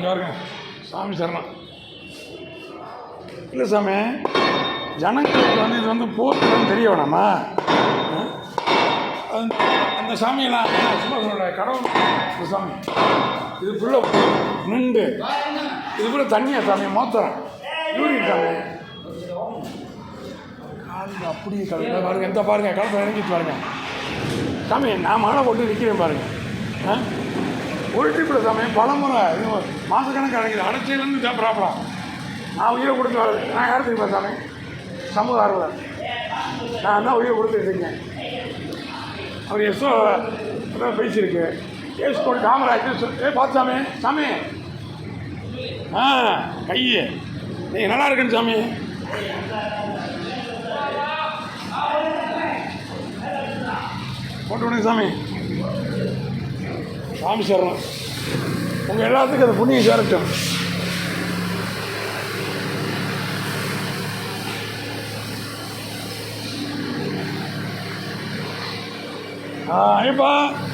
பாருங்க சாமி சரணம். இல்லை சாமி, ஜனங்களுக்கு வந்து இது வந்து போர்த்துன்னு தெரிய வேணாமா? அந்த சாமியெல்லாம் சும்மா சொல்ல கடவுள் இந்த சாமி இதுக்குள்ளே நின்று இதுக்குள்ளே தண்ணியா சாமி மோத்திரம் யூரின் சாமி காலில் அப்படியே கலந்து பாருங்கள். எந்த பாருங்கள் களத்தில் இறங்கிட்டு பாருங்க சாமி. நான் மாலை போட்டு நிற்கிறேன் பாருங்கள். ஒரு ட்ரிப்பில் சாமி பலமுறை மாதக்கணக்கு அடைக்குது. அடைச்சிலேருந்து தான் ப்ராப்ளம். நான் உயிரை கொடுத்து வரது. நான் யார் தெரியுமா சாமி? சமூக ஆர்வலர். நான் தான் உயிரை கொடுத்துட்டு இருக்கேன். அவர் எஸ்ஓ அதான் பேசியிருக்கு. ஏஸ் கோட் காமராஜ் பார்த்து சாமி. சாமி கை நீங்கள் நல்லா இருக்குன்னு சாமி. போட்டு விடுங்க சாமி. சாமி சரணம். உங்கள் எல்லாத்துக்கும் அந்த புண்ணியம் சேரட்டும். ஐயப்பா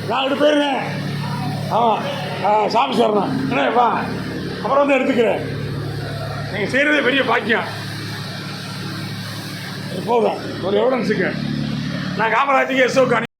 நான் எடுத்து போயிருந்தேன். ஆமாம் சாமி சரணம். என்னப்பா அப்புறம் வந்து எடுத்துக்கிறேன். நீங்கள் செய்கிறதே பெரிய பாக்கியம். போதும் ஒரு எவிடன்ஸுக்கு. நான் காமராஜுக்கு எஸ்ஓக்கு